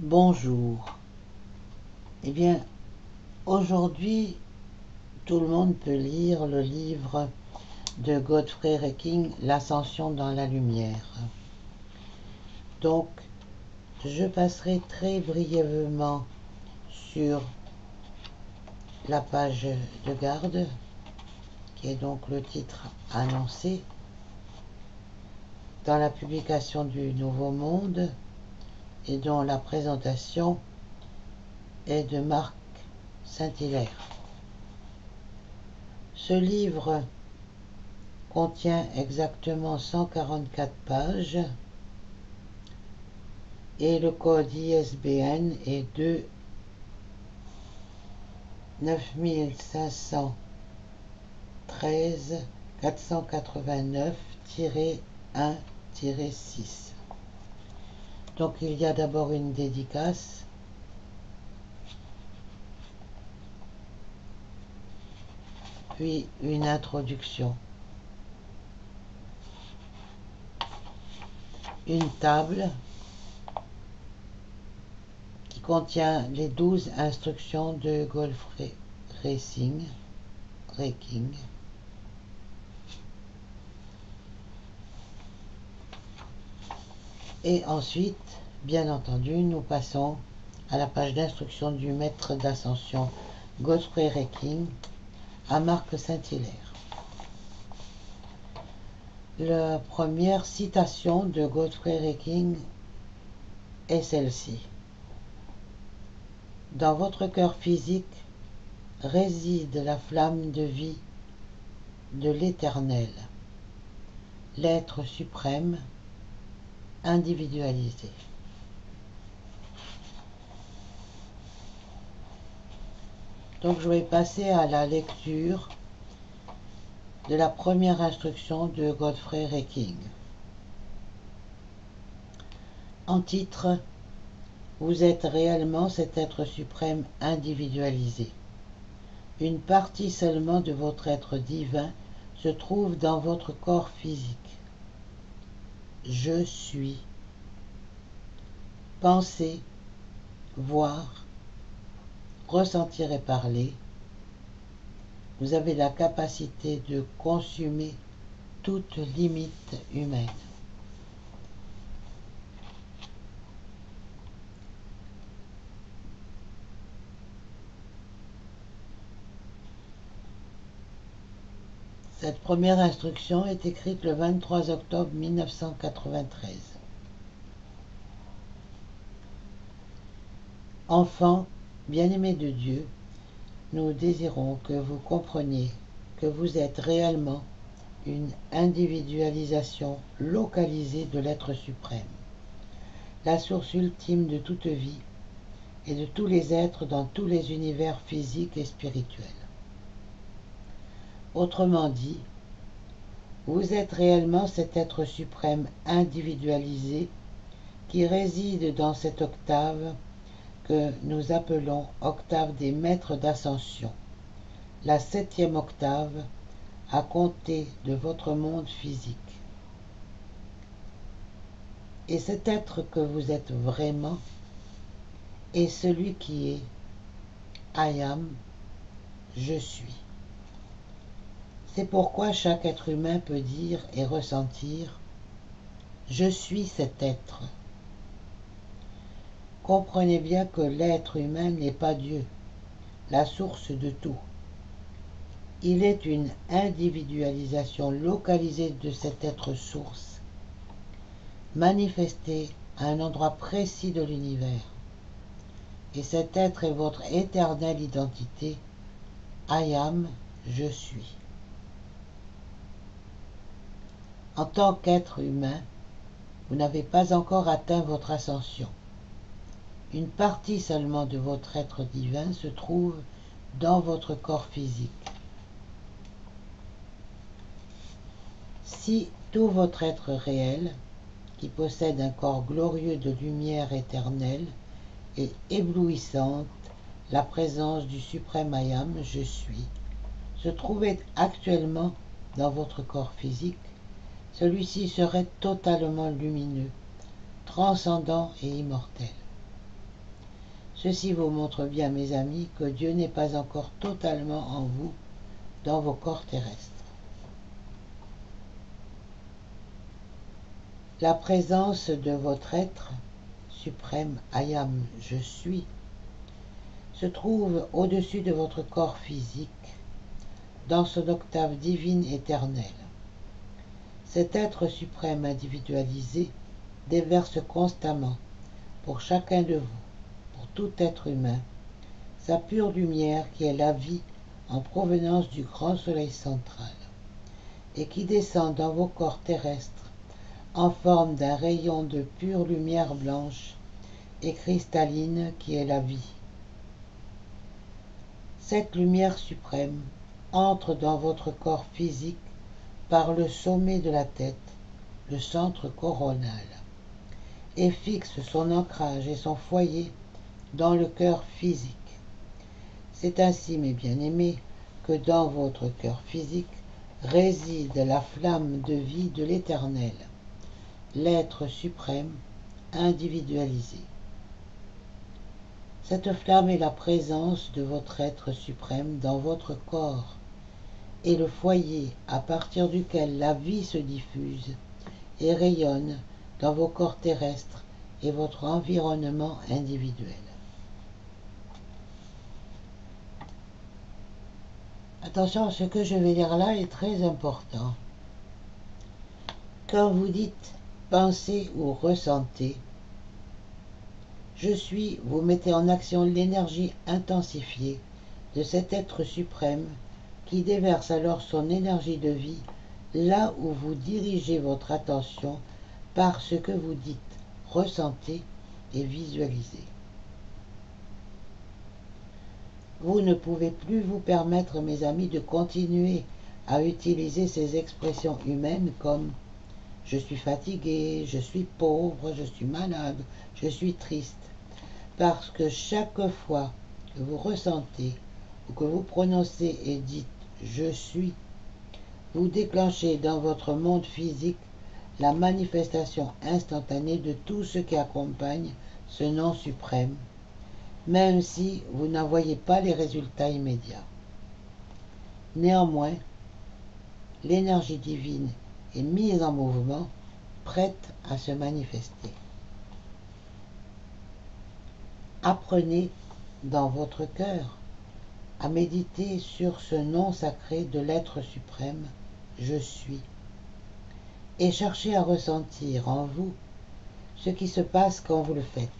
Bonjour. Eh bien, aujourd'hui, tout le monde peut lire le livre de Godfrey Reiking, L'Ascension dans la lumière. Donc, je passerai très brièvement sur la page de garde, qui est donc le titre annoncé dans la publication du Nouveau Monde et dont la présentation est de Marc Saint-Hilaire. Ce livre contient exactement 144 pages et le code ISBN est 9513 489-1-6. Donc il y a d'abord une dédicace, puis une introduction, une table qui contient les 12 instructions de Godfrey Reiking. Et ensuite, bien entendu, nous passons à la page d'instruction du maître d'ascension Godfrey Reiking à Marc Saint-Hilaire. La première citation de Godfrey Reiking est celle-ci. Dans votre cœur physique réside la flamme de vie de l'Éternel, l'être suprême, individualisé. Donc je vais passer à la lecture de la première instruction de Godfrey Reiking. En titre, vous êtes réellement cet être suprême individualisé. Une partie seulement de votre être divin se trouve dans votre corps physique. Je suis. Penser, voir, ressentir et parler. Vous avez la capacité de consumer toute limite humaine. Cette première instruction est écrite le 23 octobre 1993. Enfants, bien-aimés de Dieu, nous désirons que vous compreniez que vous êtes réellement une individualisation localisée de l'être suprême, la source ultime de toute vie et de tous les êtres dans tous les univers physiques et spirituels. Autrement dit, vous êtes réellement cet être suprême individualisé qui réside dans cette octave que nous appelons octave des maîtres d'ascension, la 7e octave à compter de votre monde physique. Et cet être que vous êtes vraiment est celui qui est I am, je suis. C'est pourquoi chaque être humain peut dire et ressentir « Je suis cet être ». Comprenez bien que l'être humain n'est pas Dieu, la source de tout. Il est une individualisation localisée de cet être source, manifesté à un endroit précis de l'univers. Et cet être est votre éternelle identité, I am, je suis. En tant qu'être humain, vous n'avez pas encore atteint votre ascension. Une partie seulement de votre être divin se trouve dans votre corps physique. Si tout votre être réel, qui possède un corps glorieux de lumière éternelle et éblouissante, la présence du suprême I am, je suis, se trouvait actuellement dans votre corps physique, celui-ci serait totalement lumineux, transcendant et immortel. Ceci vous montre bien, mes amis, que Dieu n'est pas encore totalement en vous, dans vos corps terrestres. La présence de votre être suprême, I am, je suis, se trouve au-dessus de votre corps physique, dans son octave divine éternelle. Cet être suprême individualisé déverse constamment, pour chacun de vous, pour tout être humain, sa pure lumière qui est la vie en provenance du grand soleil central, et qui descend dans vos corps terrestres en forme d'un rayon de pure lumière blanche et cristalline qui est la vie. Cette lumière suprême entre dans votre corps physique par le sommet de la tête, le centre coronal, et fixe son ancrage et son foyer dans le cœur physique. C'est ainsi, mes bien-aimés, que dans votre cœur physique réside la flamme de vie de l'Éternel, l'être suprême individualisé. Cette flamme est la présence de votre être suprême dans votre corps et le foyer à partir duquel la vie se diffuse et rayonne dans vos corps terrestres et votre environnement individuel. Attention, ce que je vais dire là est très important. Quand vous dites pensez ou ressentez, je suis, vous mettez en action l'énergie intensifiée de cet être suprême qui déverse alors son énergie de vie là où vous dirigez votre attention par ce que vous dites, ressentez et visualisez. Vous ne pouvez plus vous permettre, mes amis, de continuer à utiliser ces expressions humaines comme « je suis fatigué »,« je suis pauvre »,« je suis malade »,« je suis triste », parce que chaque fois que vous ressentez ou que vous prononcez et dites « je suis », vous déclenchez dans votre monde physique la manifestation instantanée de tout ce qui accompagne ce nom suprême, même si vous n'en voyez pas les résultats immédiats. Néanmoins, l'énergie divine est mise en mouvement, prête à se manifester. Apprenez dans votre cœur à méditer sur ce nom sacré de l'être suprême, je suis, et cherchez à ressentir en vous ce qui se passe quand vous le faites.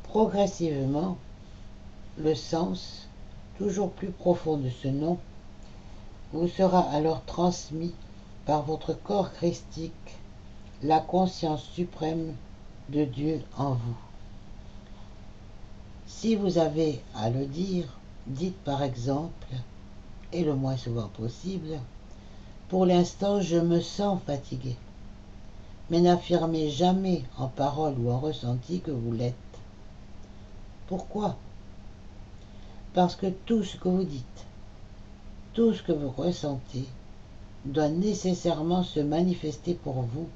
Progressivement, le sens, toujours plus profond de ce nom, vous sera alors transmis par votre corps christique, la conscience suprême de Dieu en vous. Si vous avez à le dire, dites par exemple, et le moins souvent possible, pour l'instant je me sens fatigué, mais n'affirmez jamais en parole ou en ressenti que vous l'êtes. Pourquoi? Parce que tout ce que vous dites, tout ce que vous ressentez, doit nécessairement se manifester pour vous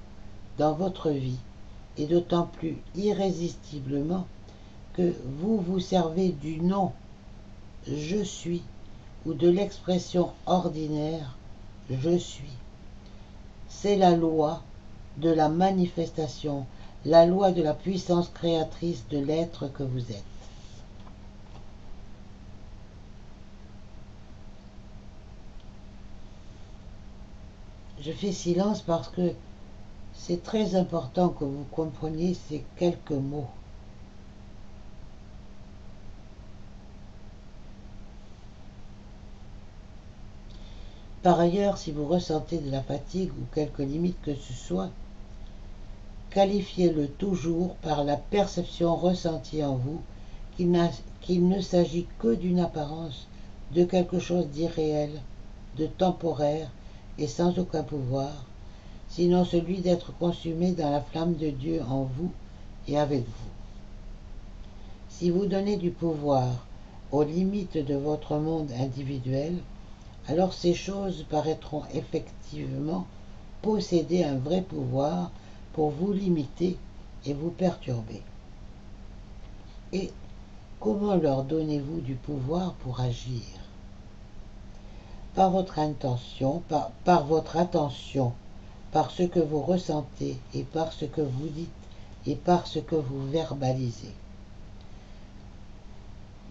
dans votre vie, et d'autant plus irrésistiblement que vous vous servez du nom « je suis » ou de l'expression ordinaire « je suis ». C'est la loi de la manifestation, la loi de la puissance créatrice de l'être que vous êtes. Je fais silence parce que c'est très important que vous compreniez ces quelques mots. Par ailleurs, si vous ressentez de la fatigue ou quelque limite que ce soit, qualifiez-le toujours par la perception ressentie en vous qu'il ne s'agit que d'une apparence, de quelque chose d'irréel, de temporaire et sans aucun pouvoir, sinon celui d'être consumé dans la flamme de Dieu en vous et avec vous. Si vous donnez du pouvoir aux limites de votre monde individuel, alors ces choses paraîtront effectivement posséder un vrai pouvoir pour vous limiter et vous perturber. Et comment leur donnez-vous du pouvoir pour agir? Par votre intention, par votre attention, par ce que vous ressentez et par ce que vous dites et par ce que vous verbalisez.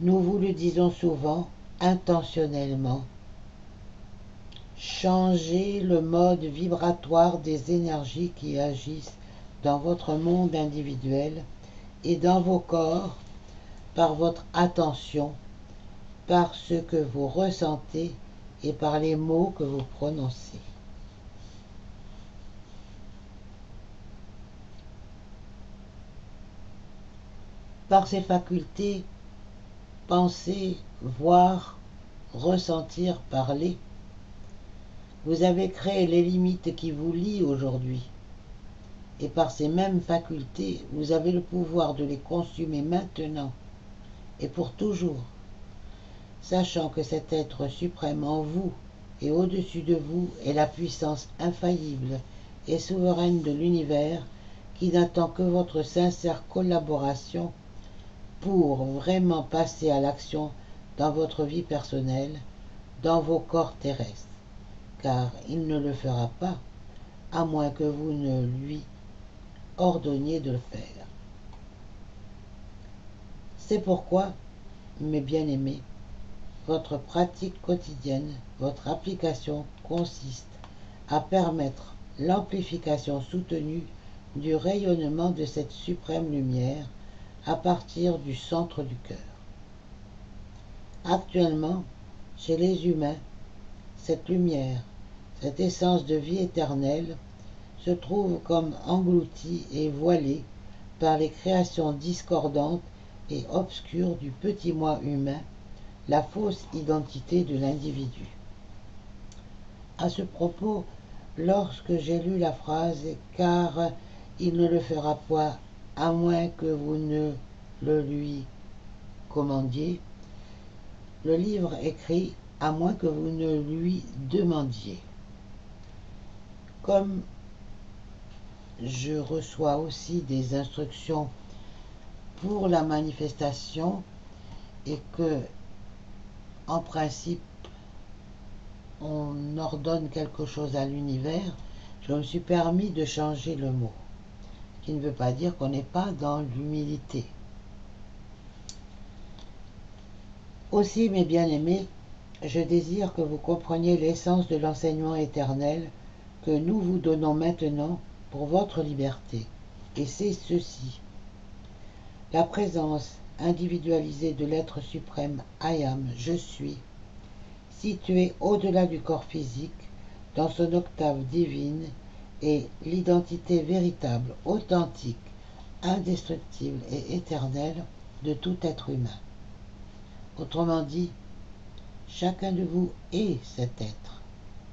Nous vous le disons souvent, intentionnellement. Changez le mode vibratoire des énergies qui agissent dans votre monde individuel et dans vos corps par votre attention, par ce que vous ressentez et par les mots que vous prononcez. Par ces facultés, penser, voir, ressentir, parler, vous avez créé les limites qui vous lient aujourd'hui. Et par ces mêmes facultés, vous avez le pouvoir de les consumer maintenant et pour toujours, sachant que cet être suprême en vous et au-dessus de vous est la puissance infaillible et souveraine de l'univers qui n'attend que votre sincère collaboration pour vraiment passer à l'action dans votre vie personnelle, dans vos corps terrestres, car il ne le fera pas, à moins que vous ne lui ordonniez de le faire. C'est pourquoi, mes bien-aimés, votre pratique quotidienne, votre application consiste à permettre l'amplification soutenue du rayonnement de cette suprême lumière à partir du centre du cœur. Actuellement, chez les humains, cette lumière, cette essence de vie éternelle, se trouve comme engloutie et voilée par les créations discordantes et obscures du petit moi humain, la fausse identité de l'individu. À ce propos, lorsque j'ai lu la phrase « car il ne le fera pas à moins que vous ne le lui commandiez », le livre écrit « à moins que vous ne lui demandiez ». Comme je reçois aussi des instructions pour la manifestation et que, en principe, on ordonne quelque chose à l'univers, je me suis permis de changer le mot, ce qui ne veut pas dire qu'on n'est pas dans l'humilité. Aussi, mes bien-aimés, je désire que vous compreniez l'essence de l'enseignement éternel que nous vous donnons maintenant pour votre liberté. Et c'est ceci. La présence individualisée de l'être suprême I Am, je suis, située au-delà du corps physique, dans son octave divine, est l'identité véritable, authentique, indestructible et éternelle de tout être humain. Autrement dit, chacun de vous est cet être,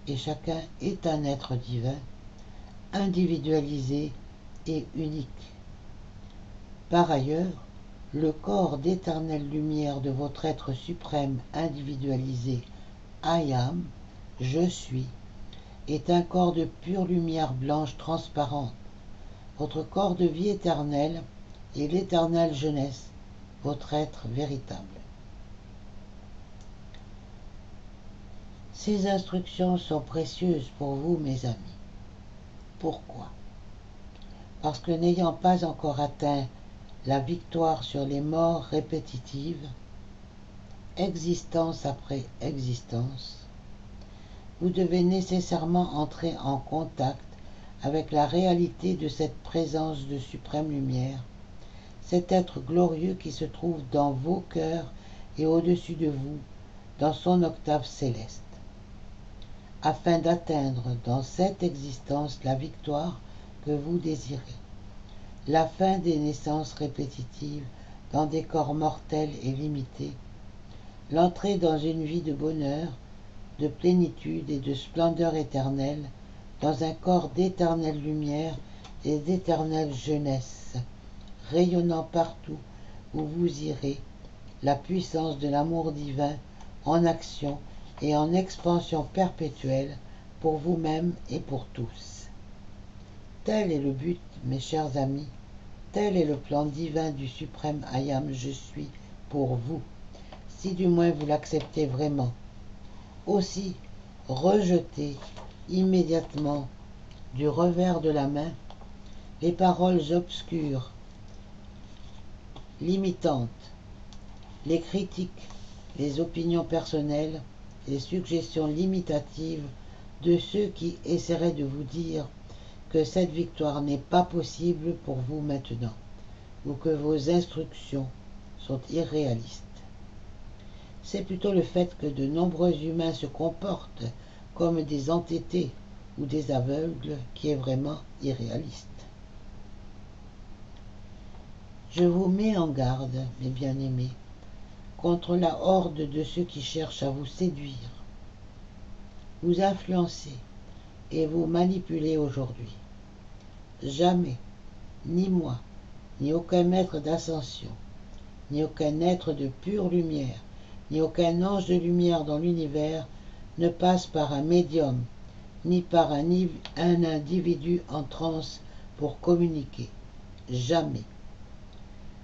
et chacun est un être divin, individualisé et unique. Par ailleurs, le corps d'éternelle lumière de votre être suprême individualisé, I Am, je suis, est un corps de pure lumière blanche transparente. Votre corps de vie éternelle est l'éternelle jeunesse, votre être véritable. Ces instructions sont précieuses pour vous, mes amis. Pourquoi? Parce que n'ayant pas encore atteint la victoire sur les morts répétitives, existence après existence, vous devez nécessairement entrer en contact avec la réalité de cette présence de suprême lumière, cet être glorieux qui se trouve dans vos cœurs et au-dessus de vous, dans son octave céleste, afin d'atteindre dans cette existence la victoire que vous désirez, la fin des naissances répétitives dans des corps mortels et limités, l'entrée dans une vie de bonheur, de plénitude et de splendeur éternelle, dans un corps d'éternelle lumière et d'éternelle jeunesse, rayonnant partout où vous irez, la puissance de l'amour divin en action et en expansion perpétuelle pour vous-même et pour tous. Tel est le but, mes chers amis, Tel est le plan divin du suprême I Am, je suis pour vous, si du moins vous l'acceptez vraiment. Aussi, rejetez immédiatement du revers de la main les paroles obscures, limitantes, les critiques, les opinions personnelles, les suggestions limitatives de ceux qui essaieraient de vous dire que cette victoire n'est pas possible pour vous maintenant, ou que vos instructions sont irréalistes. C'est plutôt le fait que de nombreux humains se comportent comme des entêtés ou des aveugles qui est vraiment irréaliste. Je vous mets en garde, mes bien-aimés, contre la horde de ceux qui cherchent à vous séduire, vous influencer et vous manipuler aujourd'hui. Jamais, ni moi, ni aucun maître d'ascension, ni aucun être de pure lumière, ni aucun ange de lumière dans l'univers ne passe par un médium, ni par un individu en transe pour communiquer. Jamais.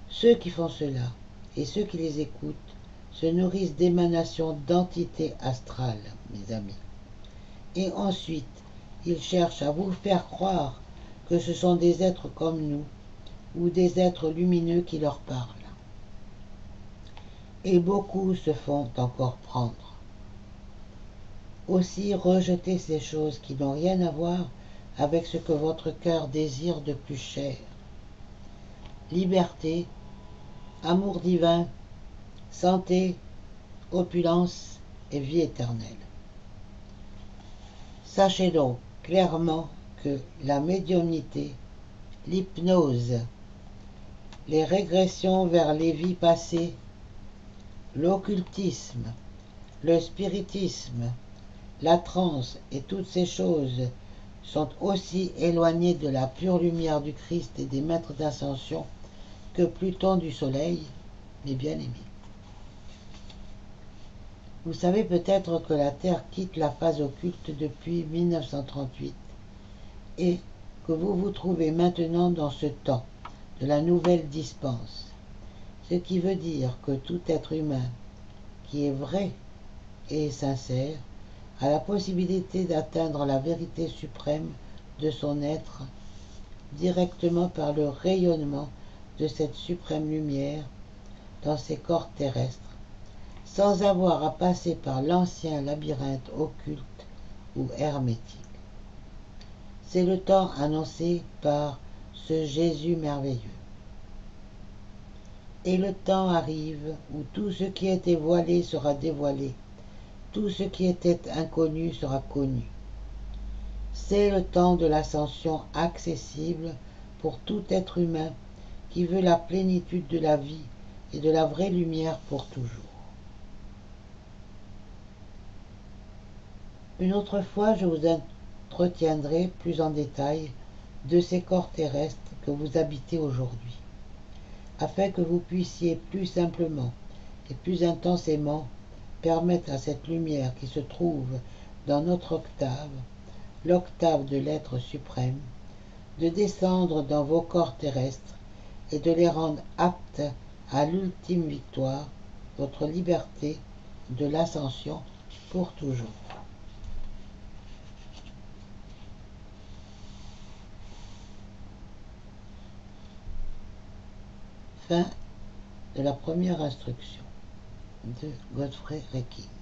Ceux qui font cela, et ceux qui les écoutent, se nourrissent d'émanations d'entités astrales, mes amis. Et ensuite, ils cherchent à vous faire croire que ce sont des êtres comme nous, ou des êtres lumineux qui leur parlent. Et beaucoup se font encore prendre. Aussi, rejetez ces choses qui n'ont rien à voir avec ce que votre cœur désire de plus cher. Liberté, amour divin, santé, opulence et vie éternelle. Sachez donc clairement que la médiumnité, l'hypnose, les régressions vers les vies passées, l'occultisme, le spiritisme, la transe et toutes ces choses sont aussi éloignées de la pure lumière du Christ et des maîtres d'ascension que Pluton du Soleil, mes bien-aimés. Vous savez peut-être que la Terre quitte la phase occulte depuis 1938 et que vous vous trouvez maintenant dans ce temps de la nouvelle dispense, ce qui veut dire que tout être humain qui est vrai et sincère a la possibilité d'atteindre la vérité suprême de son être directement par le rayonnement de cette suprême lumière dans ses corps terrestres, sans avoir à passer par l'ancien labyrinthe occulte ou hermétique. C'est le temps annoncé par ce Jésus merveilleux. Et le temps arrive où tout ce qui était voilé sera dévoilé, tout ce qui était inconnu sera connu. C'est le temps de l'ascension accessible pour tout être humain qui veut la plénitude de la vie et de la vraie lumière pour toujours. Une autre fois, je vous entretiendrai plus en détail de ces corps terrestres que vous habitez aujourd'hui, afin que vous puissiez plus simplement et plus intensément permettre à cette lumière qui se trouve dans notre octave, l'octave de l'être suprême, de descendre dans vos corps terrestres et de les rendre aptes à l'ultime victoire, votre liberté de l'ascension pour toujours. Fin de la première instruction de Godfrey Reking.